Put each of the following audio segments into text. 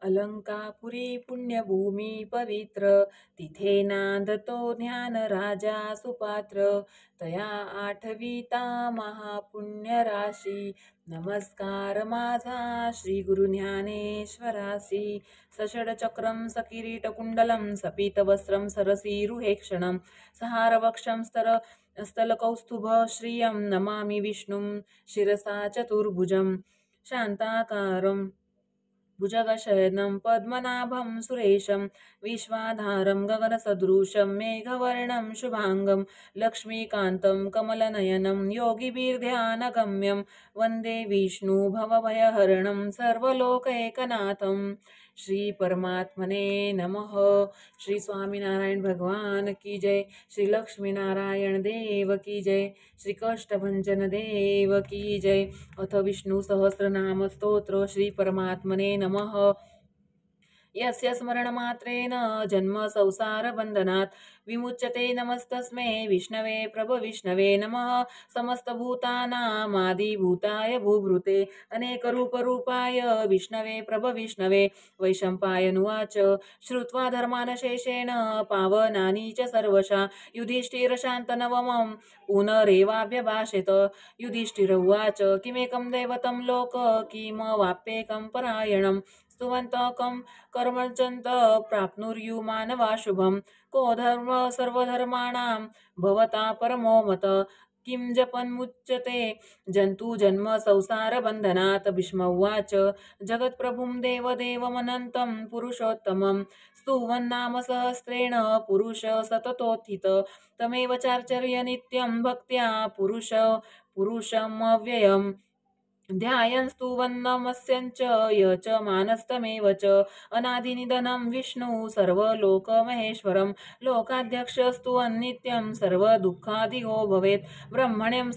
अलंकापुरी पुण्यभूमी पवित्र, तिथे नांदतो ज्ञान राजा सुपात्र. तया आठविता महापुण्य राशी, नमस्कार माझा श्री गुरु ज्ञानेश्वरासी. सषडचक्रं सकिरीटकुण्डलं सपीतवस्त्रं सरसीरुहेक्षणं, सहारवक्षं स्थलकौस्तुभ श्रियं, नमामि विष्णुं शिरसा चतुर्भुजं. शान्ताकारं भुजगशयनं पद्मनाभं सुरेशं, विश्वाधारं गगनसदृशं मेघवर्णं शुभांगं, लक्ष्मीकान्तं कमलनयनं योगिभिर्ध्यानगम्यं, वन्दे विष्णु भवभयहरणं सर्वलोकैकनाथं. श्री परमात्मने नमः. श्री स्वामीनारायण भगवान की जय. श्री लक्ष्मीनारायण देव की जय. श्री कष्टभंजन देव की जय. अथ विष्णु सहस्रनाम स्तोत्र. श्री परमात्मने नमः. यस्य स्मरणमात्रेण जन्म संसार बंधनात् विमुच्यते, नमस्तस्मै विष्णवे प्रभविष्णवे नमः. समस्तभूतानामादिभूताय भूभृते अनेकरूपरूपाय विष्णवे प्रभविष्णवे. वैशम्पायनुवाच श्रुत्वा धर्मानशेषेण पावनानि च सर्वशा, युधिष्ठिरशान्तनवमं पुनरेवाभ्यभाषेत. युधिष्ठिर उवाच किमेकं दैवतं लोक किम वाप्येकं परायणं, स्तुवन्तः कं कर्मचन्त प्राप्नुर्यु मानवा शुभं. को धर्म सर्वधर्माणां भवता परमो मत, किं जपन्मुच्यते जन्तु जन्म संसार बन्धनात्. भीष्म उवाच जगत्प्रभुं देवदेवमनन्तं पुरुषोत्तमं, स्तुवन्नाम सहस्रेण पुरुष सततोत्थित. तमेव चार्चर्य नित्यं भक्त्या पुरुषमव्ययम्. ध्यायन् स्तुवन्नमस्यञ्च य च मानस्तमेव च. अनादिनिधनं विष्णु सर्वलोकमहेश्वरं, लोकाध्यक्ष स्तुवन्नित्यं सर्वदुःखादिगो भवेत्. ब्रह्मण्यं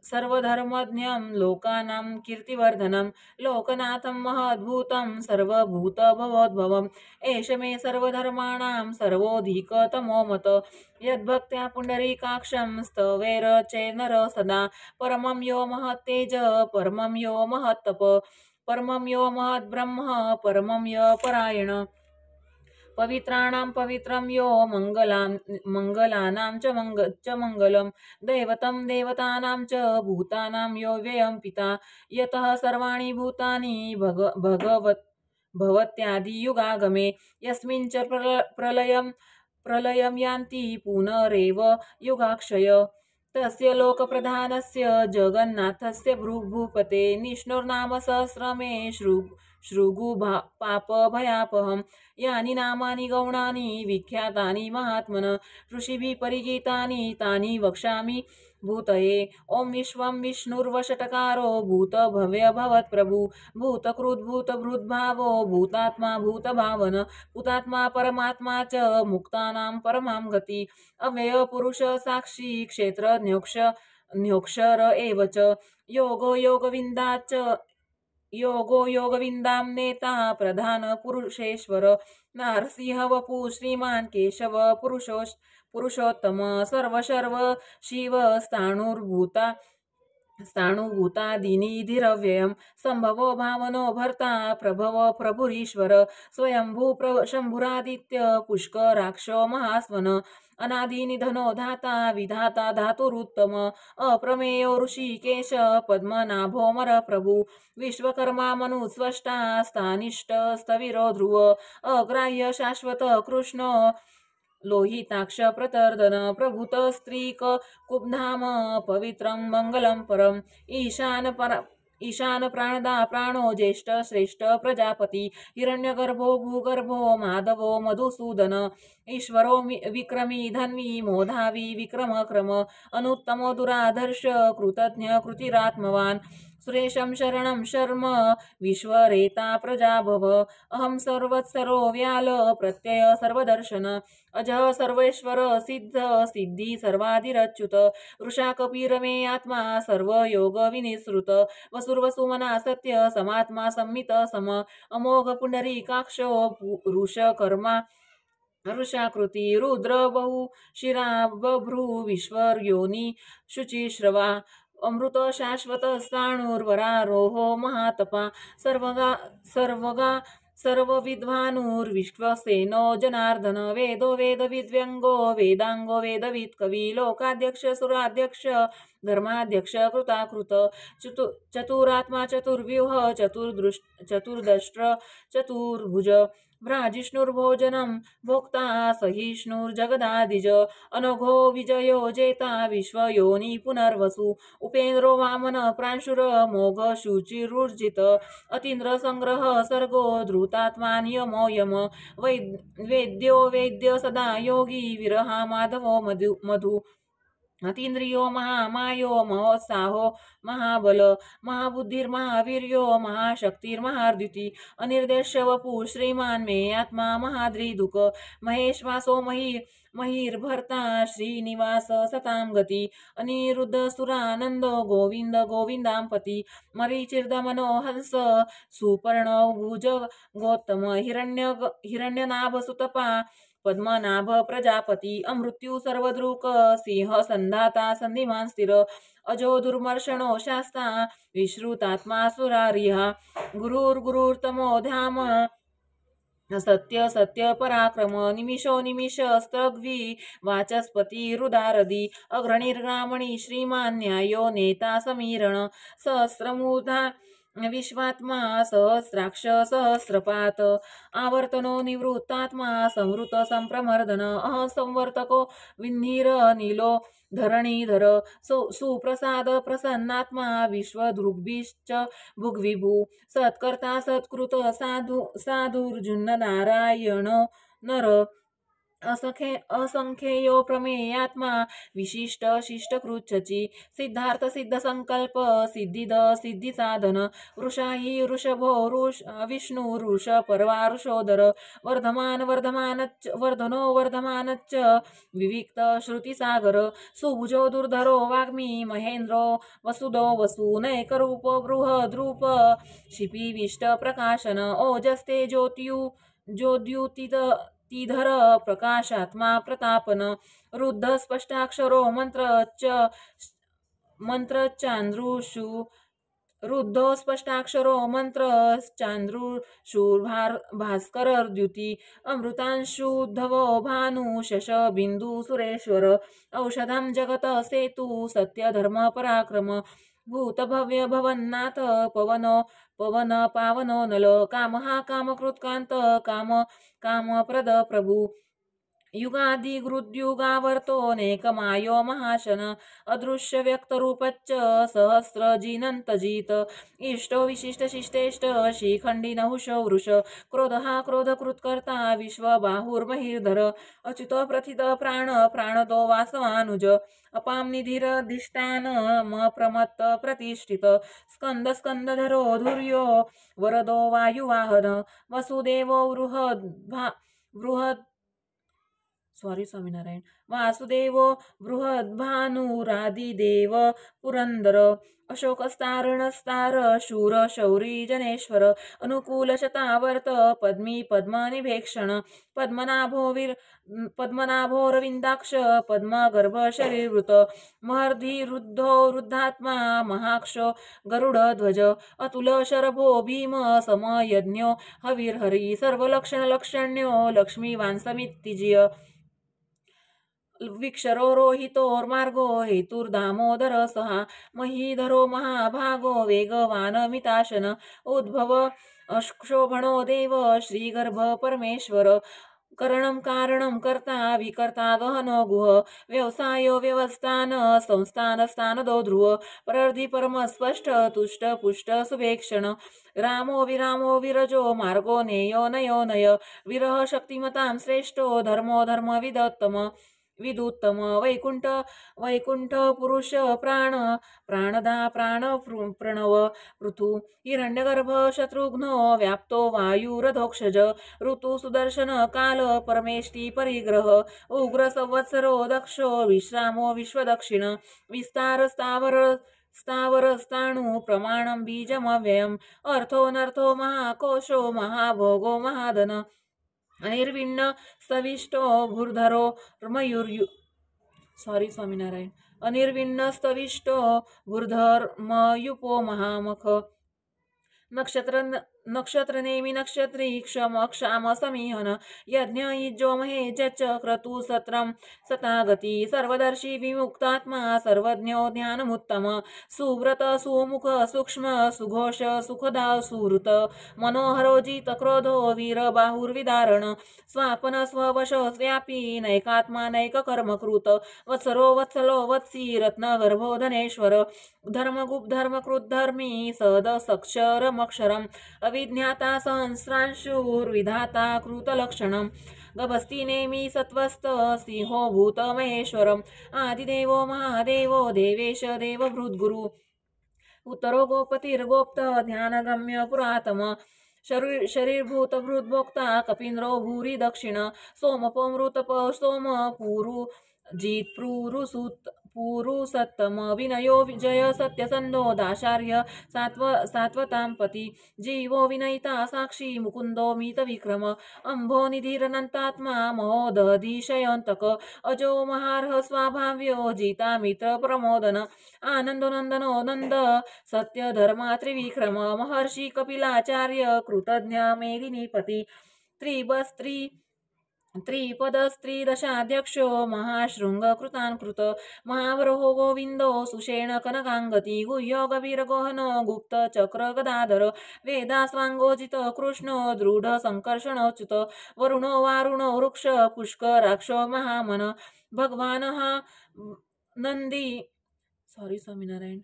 सर्वधर्मज्ञं लोकानां कीर्तिवर्धनं, लोकनाथं महद्भूतं सर्वभूतभवोद्भवम्. एष मे सर्वधर्माणां सर्वोऽधिकतमो मत, यद्भक्त्या पुण्डरीकाक्षं स्तवेर चेन्नर सदा. परमं यो महत्तेज परमं यो महत्तप, परमं यो महद्ब्रह्म परमं यो परायण. पवित्राणां पवित्रं यो मंगलानां च मंगलं, दैवतं देवतानां च भूतानां यो व्ययं पिता. यतः सर्वाणि भूतानि भवत्यादियुगागमे, यस्मिन् च प्रलयं यान्ति पुनरेव युगाक्षय. तस्य लोकप्रधानस्य जगन्नाथस्य भूपते निष्णुर्नाम सहस्रमे शृगु पापभयापहम्. यानि नामानि गौणानि विख्यातानि महात्मन, ऋषिभिः परिगीतानि तानि वक्ष्यामि भूतये. ॐ विश्वं विष्णुर्वषट्कारो भूतभव्य भवत्प्रभु, भूतकृद्भूतभृद्भावो भूतात्मा भूतभावन, भूतात्मा परमात्मा च मुक्तानां परमां गति. अव्यय पुरुष साक्षी क्षेत्रज्ञोऽक्षर एव च. योगो योगविन्दां नेता प्रधान पुरुषेश्वर, नरसिंह वपु श्रीमान् केशव पुरुषोत्तम. सर्व शिव स्थाणुभूतादिनिधिरव्ययं, सम्भवो भावनो भर्ता प्रभव प्रभुरीश्वर. स्वयंभू शम्भुरादित्य पुष्कराक्षो महास्वन, अनादिनिधनो धाता विधाता धातुरुत्तम. अप्रमेयो ऋषिकेश पद्मनाभो मर प्रभु, विश्वकर्मा मनुस्वष्टा स्थानिष्ठ स्थविरो ध्रुव. अग्राह्य शाश्वत कृष्ण लोहिताक्ष प्रतर्दन, प्रभूत स्त्रीक कुब्धाम पवित्रं मंगलं परम्. ईशान प्राणदा प्राणो ज्येष्ठ श्रेष्ठ प्रजापति, हिरण्यगर्भो भूगर्भो माधवो मधुसूदन. ईश्वरो विक्रमी धन्वी मोधावी विक्रम क्रम, अनुत्तमो दुराधर्ष कृतज्ञ कृतिरात्मवान्. सुरेशं शरणं शर्म विश्वरेता प्रजाभव, अहं सर्वत्सरो व्याल प्रत्यय सर्वदर्शन. अजः सर्वेश्वर सिद्ध सिद्धि सर्वाधिरच्युत, वृषा कपीर मे आत्मा सर्वयोग विनिसृत. वसुर्वसुमना सत्य समात्मा संमित सम, अमोघ पुंडरीकाक्षो ऋषकर्मा ऋषाकृति. रुद्र बहु शिरा बभ्रू विश्वर्योनि शुचिश्रवा, अमृत शाश्वत स्थाणुर्वरारोहो महातपा सर्वगा सर्वविद्वानुर्विश्वसेनो जनार्दन वेदो वेदविद्व्यंगो वेदांगो वेदवित् कवी लोकाध्यक्ष सुराध्यक्ष धर्माध्यक्ष कृताकृत चतुरात्मा चतुर्व्यूह चतुर्दष्ट्र चतुर्भुज भ्राजिष्णुर्भोजनं भोक्ता सहिष्णुर्जगदादिज अनघो विजयो जेता विश्वयोनि पुनर्वसु उपेन्द्रो वामन प्रांशुर मोघ शुचिरुर्जित अतीन्द्र संग्रह सर्गो धृतात्मा नियमो यम वेद्यो वेद्य सदा योगी विरहा माधवो मधु अतीन्द्रियो महामायो महोत्साहो महाबल महाबुद्धिर्महावीर्यो महाशक्तिर्महाद्युति अनिर्देश्य वपु श्रीमान मे आत्मा महाद्रिदुक महेश्वासो महिर्भर्ता श्रीनिवास सतां गति अनिरुद्ध सुरानंद गोविंद गोविंदांपति मरीचिर्दमनो हंस सुपर्ण भुज गौतम हिरण्यनाभ सुतपा पद्मनाभ प्रजापती अमृत्यू सर्वदृक सिंह संधाता संधिमान स्थिर अजो दुर्मर्षणो शास्ता विश्रुतात्मा सुरारिहा गुरुर्गुरुर्तमो धाम सत्य सत्य पराक्रम निमिषो निमिष स्त्रग्वी वाचस्पती रुदारदी अग्रणिर्ग्रामणी श्रीमान न्यायो नेता समीरण सहस्रमूर्धा विश्वात्मा सहस्राक्ष सहस्रपात आवर्तनो निवृत्तात्मा संवृत संप्रमर्दन संवर्तको विन्नीर नीलो धरणीधर सुप्रसाद प्रसन्नात्मा विश्वदृग्भिश्च भुग्विभू सत्कर्ता सत्कृत साधुर्जुन्न नारायण नर असंख्येयो प्रमेयात्मा विशिष्ट शिष्टकृच्छची सिद्धार्थ सिद्ध संकल्प सिद्धिद सिद्धि साधन वृषाही वृषभो विष्णु वृष परवा ऋषोदर वर्धनो वर्धमानच्च विविक्त श्रुतिसागर सुभुजो दुर्धरो वाग्मी महेन्द्रो वसुदो वसुनैकरूपो बृहद्रूप शिपिविष्ट प्रकाशन ओजस्ते ज्योद्युतित तीधर प्रकाशात्मा प्रतापन रुद्ध स्पष्टाक्षरो मंत्रचांद्रुषु रुद्धो स्पष्टाक्षरो मंत्रचांद्रुषु भास्करद्युति अमृतांशुद्धवो भानु शश बिंदु सुरेश्वर औषधं जगत सेतु सत्य धर्म पराक्रम भूत भव्य भवन्नाथ पवन पावनो नल कामहा कामकृत्कांत कामप्रद प्रभु युगादिगृद्युगावर्तोऽनेकमायो महाशन अदृश्य व्यक्तरूपच्च सहस्रजिनन्तजित इष्टो विशिष्टशिष्टेष्ट शिखण्डी नहुषो वृष क्रोधः क्रोधकृत्कर्ता विश्वबाहुर्महिर्धर अच्युत प्रथित प्राणदो वासवानुज अपां निधिरधिष्ठानमप्रमत्त प्रतिष्ठित स्कन्दधरो धुर्यो वरदो वायुवाहन वसुदेवो वासुदेवो बृहद्भानुरादिदेव पुरन्दर अशोकस्तारणस्तार शूर शौरी जनेश्वर अनुकूलशतावर्त पद्मी पद्मनिभेक्षण पद्मनाभोरविन्दाक्ष पद्मगर्भ शरीरवृत महर्धिरुद्धो रुद्धात्मा महाक्षो गरुडध्वज अतुल शरभो भीम समयज्ञो हविर्हरि सर्वलक्षणलक्षण्यो लक्ष्मीवांसमित्तिजिय विक्षरो रोहितोर्मार्गो हेतुर्दामोदर सहा महीधरो महाभागो वेगवानमिताशन उद्भव क्षोभणो देव श्रीगर्भ परमेश्वर करणं कारणं कर्ता विकर्ता गहनो गुह व्यवसायो व्यवस्थान संस्थान स्थानदो ध्रुव परर्धि परम स्पष्ट तुष्ट पुष्ट सुभेक्षण रामो विरामो विरजो मार्गो नेयो नयो नय विरह शक्तिमतां श्रेष्ठो धर्मो धर्म विदुत्तम वैकुंठ पुरुष प्राणदा प्राण प्रणव पृथु हिरण्यगर्भ शत्रुघ्नो व्याप्तो वायुरधोक्षज ऋतु सुदर्शन काल परमेष्टि परिग्रह उग्र संवत्सरो दक्षो विश्रामो विश्वदक्षिण विस्तार स्थावर स्थाणु प्रमाणं बीजमव्ययम् अर्थोऽनर्थो महाकोशो महाभोगो महाधन अनिर्विण्ण स्तविष्टो भूर्धरो स्वामीनारायण अनिर्विण्णस्तविष्ट वृद्धर्मयुपो महामख नक्षत्र नेमी नक्षत्री क्षम क्षाम समीहन यज्ञ इज्जो महे जच क्रतु सत्रम सतागती सर्वदर्शी विमुक्तात्मा सर्वज्ञो ज्ञानमुत्तम सुव्रत सुमुख सूक्ष्म सुघोष सुखदा सुहृत मनोहरो जित क्रोधो वीर बाहुर्विदारण स्वापन स्ववश व्यापी नैकात्मा नैक कर्मकृत वत्सरो वत्सलो वत्सी रत्नगर्भो धनेश्वर धर्मकृद्धर्मी सद सक्षरमक्षरम् अविज्ञाता सहस्रांशुर्विधाता कृतलक्षणम् गभस्ति नेमि सत्त्वस्त सिंहो भूतमहेश्वरम् आदिदेवो महादेवो देवेश देवभृद्गुरु उत्तरो गोपतिर्गोप्त ध्यानगम्य पुरातम शरीरभूत भृद्भोक्ता कपीन्द्रो भूरि दक्षिण सोमपो मृतप सोम पुरु जित पुरुसत्तम विनयो विजय सत्यसंधो दाशार्य सात्वतांपति जीवो विनयिता साक्षी मुकुंदो मीत विक्रम अंभो निधिरनंतात्मा महोदधिशयंतक अजो महार्ह स्वाभाव्यो जिता मित्र प्रमोदन आनंदो नंदनो नंद सत्य धर्मा त्रिविक्रम महर्षि कपिलाचार्य कृतज्ञ मेदिनीपति त्रिपदस्त्रिदशाध्यक्षो महाशृंग कृतान्कृत महावरोह गोविंदो सुषेण कनकांगती गुह्यो गभीरगोहनो गुप्त चक्र गदाधर वेदास्वांगोजित कृष्णो दृढ संकर्षणोच्युत वरुणो वारुणो वृक्ष पुष्कराक्षो महामन भगवान हा नंदी स्वामीनारायण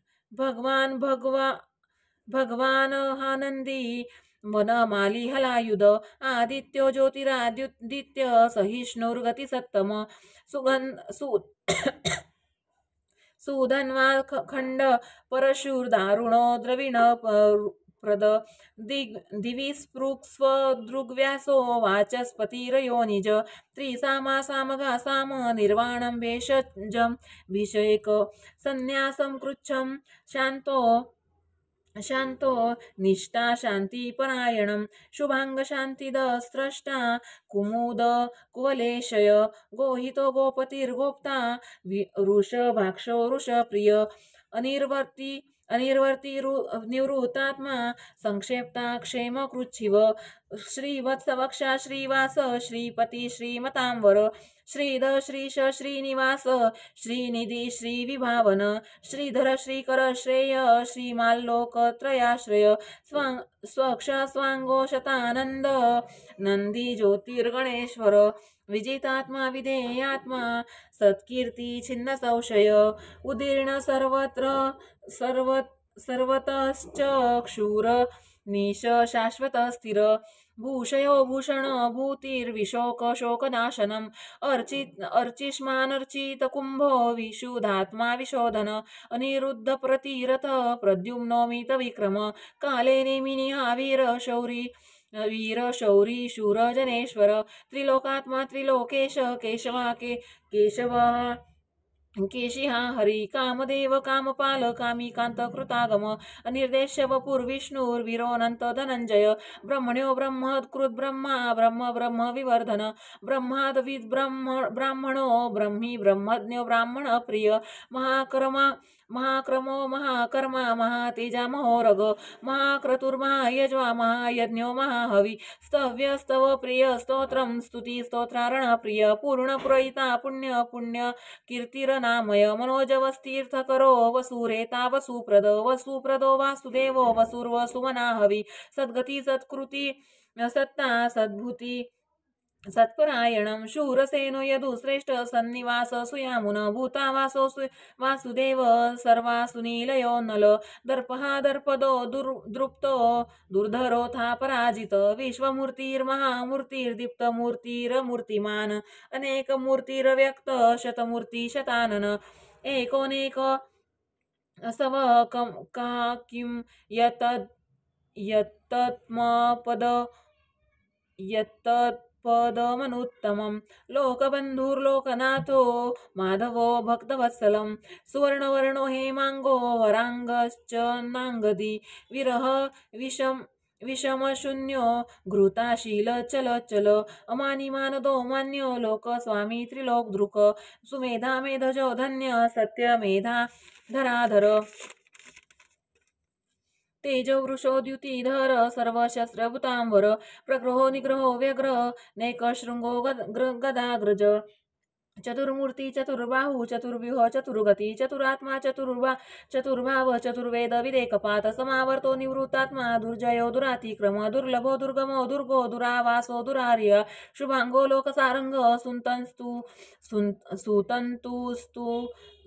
भगवान हा नंदी वनमाली हलायुध आदित्यो ज्योतिरादित्य सहिष्णुर्गतिसत्तम सुधन्वा खंड परशुर दारुणो द्रविण प्रद दिविस्पृक्स्वदृग्व्यासो वाचस्पतिरयो निज त्रिसामा सामगा साम निर्वाणं भेषजं विषयक संन्यासं कृच्छं शांतो निष्ठा शांतिपरायणं शुभांग शांतिद स्रष्टा कुमुद कुवलेशय गोहितो गोपतिर्गोप्ता वृषभाक्षो वृषप्रिय अनिर्वर्ती निवृत्तात्मा संक्षेप्ता क्षेम कृच्छिव श्रीवत्सवक्षा श्रीवास श्रीपती श्रीमतांवर श्रीधर श्रीश श्रीनिवास श्रीनिधि श्रीविभावन श्रीधर श्रीकर श्रेय श्रीमाल्लोकत्रयाश्रय स्वक्ष स्वांगो शतानंद नंदी ज्योतिर्गणेश्वर विजितात्मा विधेयात्मा सत्कीर्ती छिन्न संशय उदीर्ण सर्वतश्च क्षूर निश शाश्वत स्थिर भूषयो भूषण भूतिर्विशोक शोकनाशनम् अर्चिष्मानर्चित कुंभो विशुधात्मा विशोधन अनिरुद्ध प्रतिरथ प्रद्युम्नो मित विक्रम काले नेमिनिहा वीर शौरी शूर जनेश्वर त्रिलोकात्मा त्रिलोकेश केशव केशिहा हरि कामदेव कामपाल कामिकांत कृतागम अनिर्देश्य वपुर्विष्णुर्विरोऽनंत धनंजय ब्रह्मण्यो ब्रह्मकृत ब्रह्मा ब्रह्म विवर्धन ब्रह्मादविद ब्राह्मणो ब्रह्मी ब्रह्मज्ञो ब्राह्मण प्रिय महाक्रमो महाकर्मा महातेजा महोरग महाक्रतुर्महायज्वा महायज्ञो महाहवि स्तव्यस्तव प्रिय स्तोत्रं स्तुति स्तोत्रारण प्रिय पूर्ण पुरयिता पुण्य कीर्तिरनामय मनोजवस्तीर्थकरो वसुरेता वसुप्रदो वासुदेवो वसुर्वसुमनाहवि सद्गति सत्कृति सत्ता सद्भूति सत्परायणं शूरसेनो यदुश्रेष्ठ सन्निवास सुयामुन भूतावासो वासुदेव सर्वासुनीलयो नल दर्पहा दर्पदो दृप्तो दुर्धरोथा पराजित विश्वमूर्तिर्महामूर्तिर्दीप्तमूर्तिरमूर्तिमान् अनेकमूर्तिरव्यक्त शतमूर्ति शतानन एकोनेक सव किं यत्तत्पदमनुत्तमं लोकबन्धुर्लोकनाथो माधवो भक्तवत्सलं सुवर्णवर्णो हेमांगो वरांगश्च नांगदी विरह विषम शून्य घृताशील चल चल अमानी मानदो मान्य लोक स्वामी त्रिलोक दृक सुमेधा मेधजो धन्य सत्य मेधा धराधर तेजो वृषोद्युतिधर सर्वशस्त्रभूतांवर प्रग्रहो निग्रहो व्यग्र नैकशृंगो गदाग्रज चतुर्मूर्ती चतुर्बाहू चतुर्व्यूह चतुर्गती चतुरात्मा चतुर्भाव चतुर्वेद विदेकपात समावर्तो निवृत्तात्मा दुर्जयो दुरातिक्रम दुर्लभो दुर्गमो दुर्गो दुरावासो दुरार्य शुभांगो लोकसारंग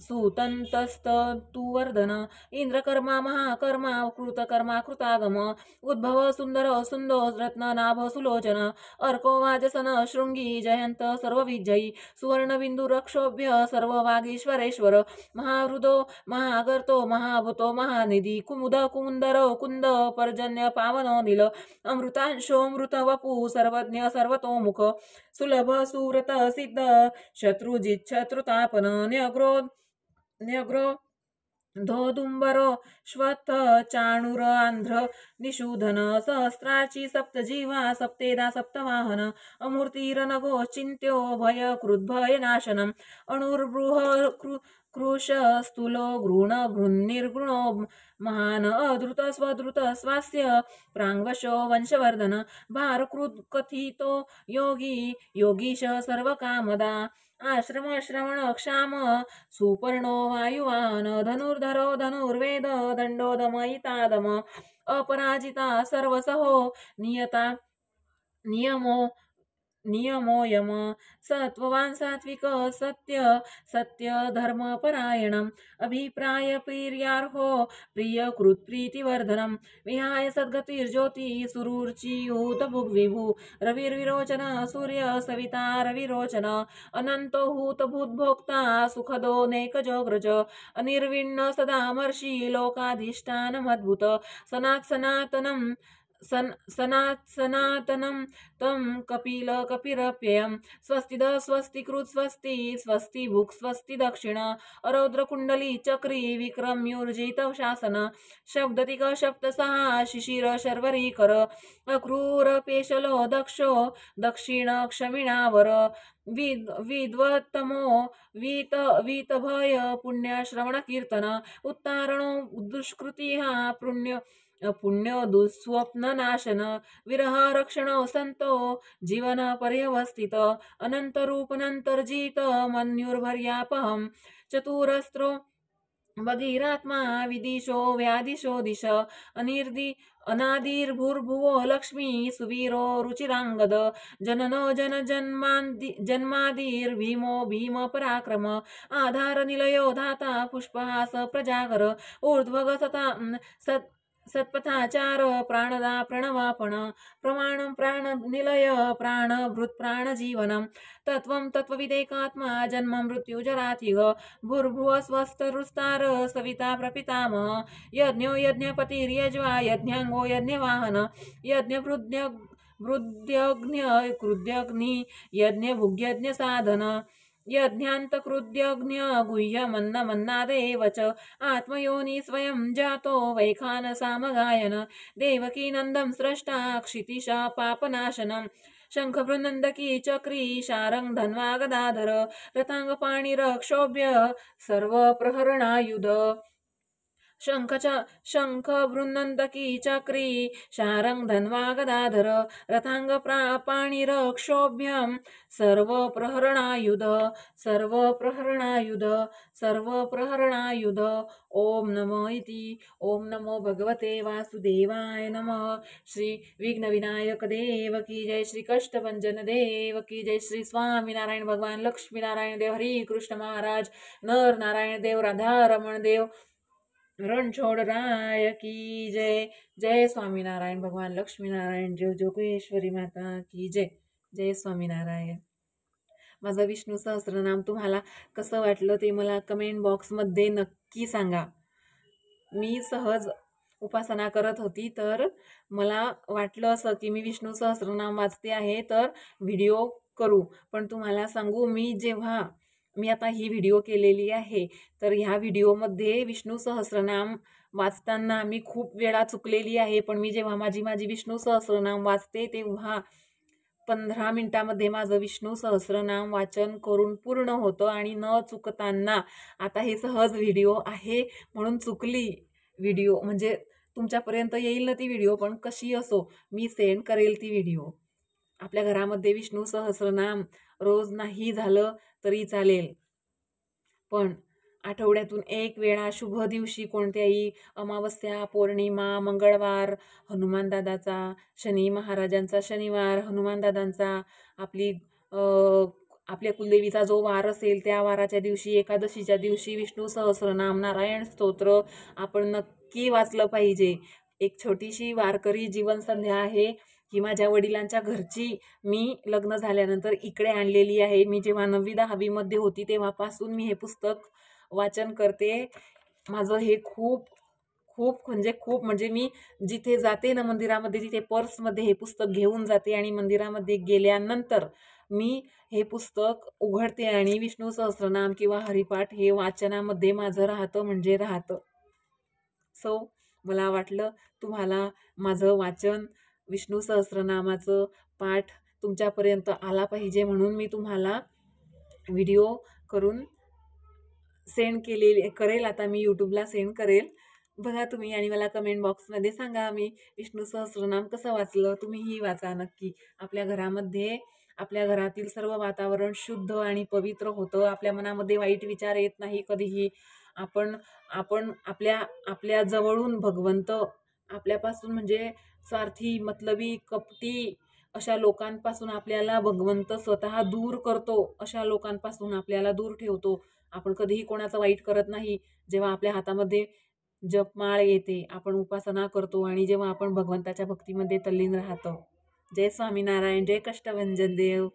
सुतंतस्तु वर्धन इंद्रकर्मा महाकर्मा कृतकर्मा कृतागम उद्भव सुंदर सुंदो रत्ननाभ सुलोचन अर्को वाजसन शृंगी जयंत सर्वविजयी सुवर्णबिंदु रक्षोभ्य सर्ववागीश्वरेश्वर महावृदो महागर्तो महाभूतो महानिधी कुमुद कुमुंदर कुंद पर्जन्य पावनो नील अमृतांशो मृत वपु सर्वज्ञ सर्वतोमुख सुलभ सुव्रत सिद्ध शत्रुजित शत्रुतापन न्यग्रो धोदुंबरो श्वत्थ चाणूर आंध्र निषूधन सहस्राची सप्तजीवा सप्तेदा सप्तवाहन अमूर्तिरनगो चिंत्यो भय कृद्भय नाशनम अणुर्बृह कृश स्थूलो घृण निर्गुणो महान अधृत स्वधृत स्वास्य प्रांगवशो वंशवर्धन भारकृत कथितो योगी योगीश सर्वकामदा आश्रम श्रवण क्षाम सुपर्णो वायुवान धनुर्धरो धनुर्वेद दंडोदमयितादम अपराजिता सर्वसहो नियता नियमो यम सत्ववान सात्विक सत्य धर्म परायणम अभिप्राय प्रियार्हो प्रियकृत प्रीतिवर्धनम विहाय सद्गतिर्ज्योति सुरुचियूत भुग्विभु रविर्विरोचन सूर्य सविता रविरोचन अनंतो हूत भूतभोक्ता सुखदो नैकजोग्रज अनिर्विण्ण सदामर्षि लोकाधिष्ठानमद्भुत सनातनम सनातनं तं कपिल कपिरप्ययं स्वस्तिद स्वस्तिकृत स्वस्ति स्वस्ति भुक् स्वस्ति दक्षिण अरौद्र कुंडली चक्री विक्रम्यूर्जित शासन शब्दतिक सप्तसहा शिशिर शर्वरीकर अक्रूर पेशलो दक्षो दक्षिण क्षमिणावर विद्वत्तमो वीतभय पुण्य श्रवण कीर्तन उत्तारणो दुष्कृतिहा पुण्य दुःस्वप्न नाशन विरह रक्षण संतो जीवन पर्यवस्थित अनंत रूपनंतर्जित मन्युर्भर्यापहम चतुरस्त्रो भगीरात्मा विदिशो व्यादिशो दिश अनादिर्भूर्भुवो लक्ष्मी सुवीरो रुचिरांगद जननो जन्मादिर्भीमो भीम पराक्रम आधार निलयो धाता पुष्पहास प्रजागर ऊर्ध्वग सत्पथाचार प्राणदा प्रणवापण प्रमाणं प्राण निलय प्राणभृत प्राणजीवनं तत्वं तत्त्वविदेकात्मा जन्म मृत्युजरातिग भूर्भुव स्वस्तरुस्तार सविता प्रपितामह यज्ञो यज्ञपतिर्यज्वा यज्ञांगो यज्ञवाहन वृद्ध्यग्न्य कृद्यग्नि यज्ञभुग्यज्ञ साधन यज्ञान्तकृद्यज्ञ गुह्यमन्नमन्नादेव च आत्मयोनि स्वयं जातो वैखान सामगायन देवकी नन्दं स्रष्टा क्षितिशा पापनाशनम् शङ्खभृन्नन्दकी चक्री शारङ्ग धन्वा गदाधर रथाङ्गपाणिरक्षोभ्य सर्वप्रहरणायुध शंख वृन्नन्दकी चक्री शारंग धन्वा गदाधर रथांग पाणिरक्षोभ्यं सर्वप्रहरणायुध ओम नमो इति ओम नमो भगवते वासुदेवाय नमः श्री विघ्नविनायक देव की जय श्री कष्टभंजन देव की जय श्री स्वामीनारायण भगवान लक्ष्मी नारायण देव हरि कृष्ण महाराज नर नारायण देव राधा रमण देव रणछोड़ राय की जय जय स्वामीनारायण भगवान लक्ष्मी नारायण देव जोगेश्वरी माता की जय जय स्वामीनारायण। माझं विष्णू सहस्रनाम तुम्हाला कसं वाटलं ते मला कमेंट बॉक्समध्ये नक्की सांगा। मी सहज उपासना करत होती तर मला वाटलं असं की मी विष्णू सहस्रनाम वाचते आहे तर व्हिडिओ करू, पण तुम्हाला सांगू मी आता ही व्हिडिओ केलेली आहे तर ह्या व्हिडिओमध्ये विष्णू सहस्रनाम वाचताना मी खूप वेळा चुकलेली आहे, पण मी जेव्हा माझी विष्णू सहस्रनाम वाचते तेव्हा 15 मिनिटामध्ये माझं विष्णू सहस्रनाम वाचन करून पूर्ण होतं आणि न चुकताना. आता हे सहज व्हिडिओ आहे म्हणून चुकली व्हिडिओ, म्हणजे तुमच्यापर्यंत येईल ना ती व्हिडिओ, पण कशी असो मी सेंड करेल ती व्हिडिओ. आपल्या घरामध्ये विष्णू सहस्रनाम रोज नाही झालं तरी चालेल, पण आठवड्यातून एक वेळा शुभ दिवशी कोणत्याही अमावस्या, पौर्णिमा, मंगळवार, हनुमानदादाचा, शनी महाराजांचा शनिवार, हनुमानदादांचा, आपल्या कुलदेवीचा जो वार असेल त्या वाराच्या दिवशी, एकादशीच्या दिवशी विष्णू सहस्रनाम, नारायण स्तोत्र आपण नक्की वाचलं पाहिजे. एक छोटीशी वारकरी जीवनसंध्या आहे ही माझ्या वडिलांच्या घरची मी लग्न झाल्यानंतर इकडे आणलेली आहे. मी जेव्हा 9वी-10वीमध्ये होती तेव्हापासून मी हे पुस्तक वाचन करते. माझं हे खूप खूप म्हणजे खूप, म्हणजे मी जिथे जाते ना मंदिरामध्ये, तिथे पर्समध्ये हे पुस्तक घेऊन जाते आणि मंदिरामध्ये गेल्यानंतर मी हे पुस्तक उघडते आणि विष्णू सहस्रनाम किंवा हरिपाठ हे वाचनामध्ये माझं राहतं म्हणजे राहतं. सो मला वाटलं तुम्हाला माझं वाचन, विष्णू सहस्रनामाचं पाठ तुमच्यापर्यंत आला पाहिजे म्हणून मी तुम्हाला व्हिडिओ करून सेंड करेल. आता मी यूट्यूबला सेंड करेल, बघा तुम्ही आणि मला कमेंट बॉक्समध्ये सांगा मी विष्णू सहस्रनाम कसं वाचलं. तुम्हीही वाचा नक्की. आपल्या घरामध्ये, आपल्या घरातील सर्व वातावरण शुद्ध आणि पवित्र होतं. आपल्या मनामध्ये वाईट विचार येत नाही कधीही. आपण आपण आपल्या जवळून भगवंत आपल्यापासून, म्हणजे स्वार्थी, मतलबी, कपटी अशा लोकांपासून आपल्याला भगवंत स्वतः दूर करतो. अशा लोकांपासून आपल्याला दूर ठेवतो. आपण कधीही कोणाचं वाईट करत नाही. जेव्हा आपल्या हातामध्ये जपमाळ येते, आपण उपासना करतो आणि जेव्हा आपण भगवंताच्या भक्तीमध्ये तल्लीन राहतो. जय स्वामीनारायण, जय कष्टभंजन देव.